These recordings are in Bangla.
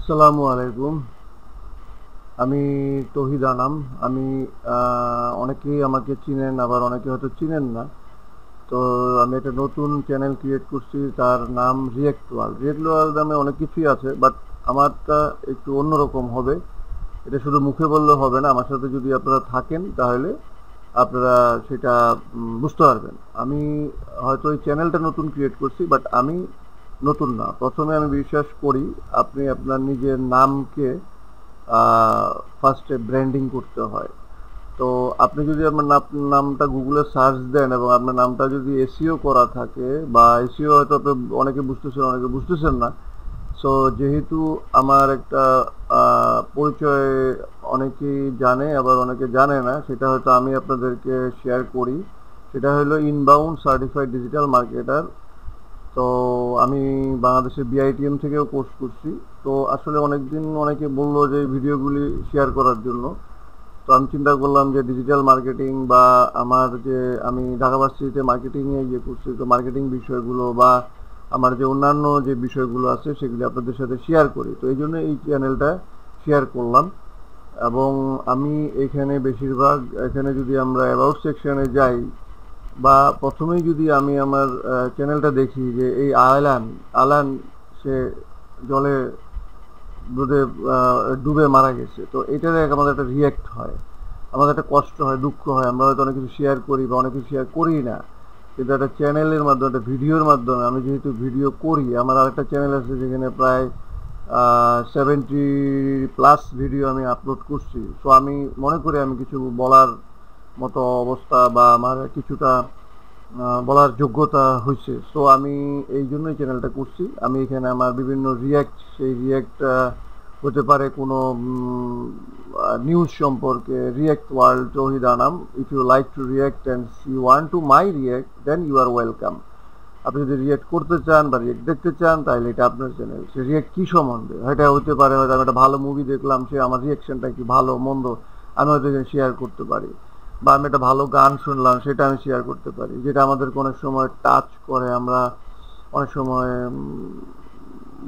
আসসালামু আলাইকুম। আমি তৌহিদ আনাম। আমি অনেকেই আমাকে চিনেন, আবার অনেকে হয়তো চিনেন না। তো আমি একটা নতুন চ্যানেল ক্রিয়েট করছি, তার নাম রিয়েক্ট ওয়ার্ল্ড। রিয়েক্ট ওয়ার্ল্ড নামে অনেক কিছুই আছে, বাট আমারটা একটু অন্যরকম হবে। এটা শুধু মুখে বললে হবে না, আমার সাথে যদি আপনারা থাকেন তাহলে আপনারা সেটা বুঝতে পারবেন। আমি হয়তো এই চ্যানেলটা নতুন ক্রিয়েট করছি, বাট আমি নতুন না। প্রথমে আমি বিশ্বাস করি আপনি আপনার নিজের নামকে ফার্স্টে ব্র্যান্ডিং করতে হয়। তো আপনি যদি আপনার নামটা গুগলে সার্চ দেন এবং আপনার নামটা যদি এসইও করা থাকে, বা এসইও হয়তো আপনি অনেকে বুঝতেছেন অনেকে বুঝতেছেন না। সো যেহেতু আমার একটা পরিচয় অনেকেই জানে আবার অনেকে জানে না, সেটা হয়তো আমি আপনাদেরকে শেয়ার করি। সেটা হলো ইনবাউন্ড সার্টিফাইড ডিজিটাল মার্কেটার। তো আমি বাংলাদেশের বিআইটিএম থেকেও কোর্স করছি। তো আসলে অনেকদিন অনেকে বললো যে ভিডিওগুলি শেয়ার করার জন্য। তো আমি চিন্তা করলাম যে ডিজিটাল মার্কেটিং বা আমার যে আমি ঢাকা ভার্সিটিতে মার্কেটিংয়ে ইয়ে করছি, তো মার্কেটিং বিষয়গুলো বা আমার যে অন্যান্য যে বিষয়গুলো আছে সেগুলি আপনাদের সাথে শেয়ার করি। তো এই জন্য এই চ্যানেলটা শেয়ার করলাম। এবং আমি এখানে বেশিরভাগ, এখানে যদি আমরা অ্যাবাউট সেকশনে যাই বা প্রথমেই যদি আমি আমার চ্যানেলটা দেখি যে এই আলান সে জলে ডুবে ডুবে মারা গেছে, তো এটার আমাদের একটা রিয়াক্ট হয়, আমাদের একটা কষ্ট হয়, দুঃখ হয়। আমরা হয়তো অনেক কিছু শেয়ার করি বা অনেক কিছু শেয়ার করি না, কিন্তু একটা চ্যানেলের মাধ্যমে, একটা ভিডিওর মাধ্যমে, আমি যেহেতু ভিডিও করি, আমার আরেকটা চ্যানেল আছে যেখানে প্রায় 70+ ভিডিও আমি আপলোড করছি। সো আমি মনে করি আমি কিছু বলার মতো অবস্থা বা আমার কিছুটা বলার যোগ্যতা হয়েছে। সো আমি এই জন্যই চ্যানেলটা করছি। আমি এখানে আমার বিভিন্ন রিয়্যাক্ট, সেই রিয়্যাক্ট হতে পারে কোনো নিউজ সম্পর্কে। React world Tauhid Anam. If you like to react and you want to my react, then you are welcome. আপনি যদি রিয়্যাক্ট করতে চান বা রিয়্যাক্ট দেখতে চান, তাহলে এটা আপনার চ্যানেল। সে রিয়্যাক্ট কী সম্বন্ধে, এটা হতে পারে হয়তো আমি একটা ভালো মুভি দেখলাম, সে আমার রিয়াকশনটা কি ভালো মন্দ আমি হয়তো এখানে শেয়ার করতে পারি। বা আমি একটা ভালো গান শুনলাম, সেটা আমি শেয়ার করতে পারি, যেটা আমাদেরকে অনেক সময় টাচ করে। আমরা অনেক সময়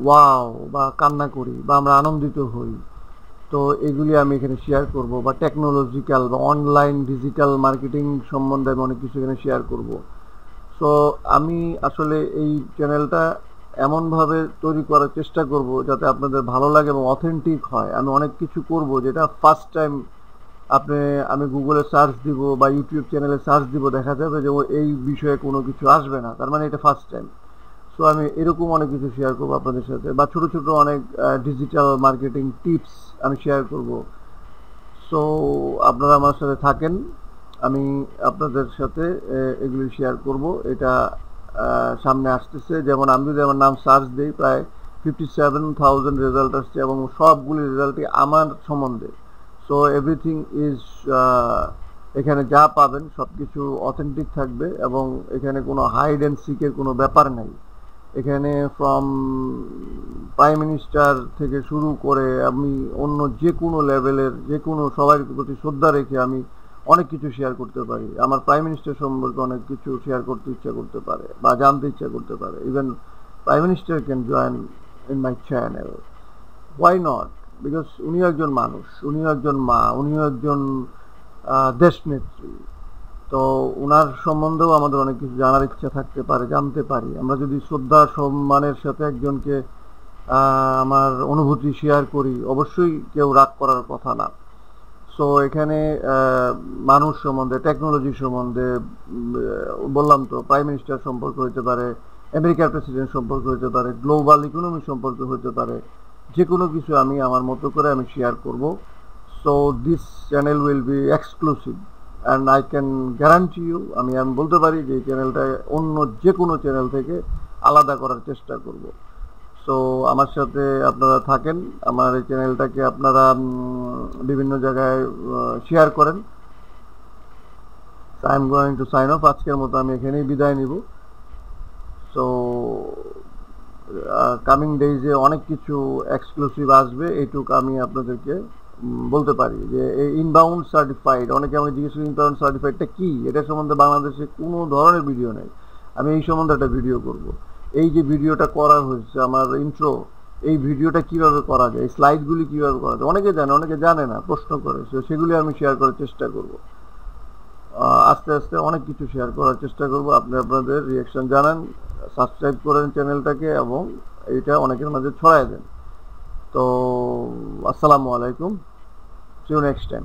ওয়াও বা কান্না করি বা আমরা আনন্দিত হই। তো এগুলি আমি এখানে শেয়ার করব। বা টেকনোলজিক্যাল বা অনলাইন ডিজিটাল মার্কেটিং সম্বন্ধে আমি অনেক কিছু এখানে শেয়ার করব। সো আমি আসলে এই চ্যানেলটা এমনভাবে তৈরি করার চেষ্টা করব যাতে আপনাদের ভালো লাগে এবং অথেন্টিক হয়। আমি অনেক কিছু করব যেটা ফার্স্ট টাইম আপনি, আমি গুগলে সার্চ দিব বা ইউটিউব চ্যানেলে সার্চ দিব, দেখা যাবে যে এই বিষয়ে কোনো কিছু আসবে না, তার মানে এটা ফার্স্ট টাইম। সো আমি এরকম অনেক কিছু শেয়ার করবো আপনাদের সাথে, বা ছোট ছোট অনেক ডিজিটাল মার্কেটিং টিপস আমি শেয়ার করব। সো আপনারা আমার সাথে থাকেন, আমি আপনাদের সাথে এগুলি শেয়ার করব। এটা সামনে আসতেছে। যেমন আমি যদি আমার নাম সার্চ দিই, প্রায় 57,000 রেজাল্ট আসছে এবং সবগুলি রেজাল্টই আমার সম্বন্ধে। সো এভরিথিং ইজ, এখানে যা পাবেন সব কিছু অথেন্টিক থাকবে এবং এখানে কোনো হাইড অ্যান্ড সিকের কোনো ব্যাপার নাই। এখানে ফ্রম প্রাইম মিনিস্টার থেকে শুরু করে আমি অন্য যে কোনো লেভেলের, যে কোনো সবার প্রতি শ্রদ্ধা রেখে আমি অনেক কিছু শেয়ার করতে পারি। আমার প্রাইম মিনিস্টার সম্পর্কে অনেক কিছু শেয়ার করতে ইচ্ছা করতে পারে বা জানতে ইচ্ছা করতে পারে। Even prime minister can join in my channel, why not? Because উনিও একজন মানুষ, উনিও একজন মা, উনিও একজন দেশনেত্রী। তো ওনার সম্বন্ধেও আমাদের অনেক কিছু জানার ইচ্ছা থাকতে পারে, জানতে পারি। আমরা যদি শ্রদ্ধা সম্মানের সাথে একজনকে আমার অনুভূতি শেয়ার করি, অবশ্যই কেউ রাগ করার কথা না। সো এখানে মানুষ সম্বন্ধে, টেকনোলজি সম্বন্ধে, বললাম তো, প্রাইম মিনিস্টার সম্পর্কে হতে পারে, আমেরিকার প্রেসিডেন্ট সম্পর্কে হতে পারে, গ্লোবাল ইকোনমি সম্পর্কে হতে পারে, যে কোনো কিছু আমি আমার মতো করে আমি শেয়ার করব। So this channel will be exclusive and I can guarantee you, আমি বলতে পারি যে এই চ্যানেলটা অন্য যে কোনো চ্যানেল থেকে আলাদা করার চেষ্টা করব। সো আমার সাথে আপনারা থাকেন, আমার এই চ্যানেলটাকে আপনারা বিভিন্ন জায়গায় শেয়ার করেন। I am going to sign off. আজকের মতো আমি এখানেই বিদায় নিব। সো কামিং ডেইজে অনেক কিছু এক্সক্লুসিভ আসবে, এইটুক আমি আপনাদেরকে বলতে পারি। যে এই ইনবাউন্ড সার্টিফাইড, অনেকে আমাকে জিজ্ঞেস করি ইনবাউন্ড সার্টিফাইডটা কী, এটা সম্বন্ধে বাংলাদেশে কোনো ধরনের ভিডিও নেই। আমি এই সম্বন্ধে একটা ভিডিও করব। এই যে ভিডিওটা করা হয়েছে আমার ইন্ট্রো, এই ভিডিওটা কিভাবে করা যায়, এই স্লাইডগুলি কিভাবে করা যায়, অনেকে জানে অনেকে জানে না, প্রশ্ন করে। তো সেগুলি আমি শেয়ার করার চেষ্টা করব। আস্তে আস্তে অনেক কিছু শেয়ার করার চেষ্টা করব। আপনি আপনাদের রিয়াকশন জানান, সাবস্ক্রাইব করেন চ্যানেলটাকে এবং এইটা অনেকের মাঝে ছড়ায় দেন। তো আসসালামু আলাইকুম, সি ইউ নেক্সট টাইম।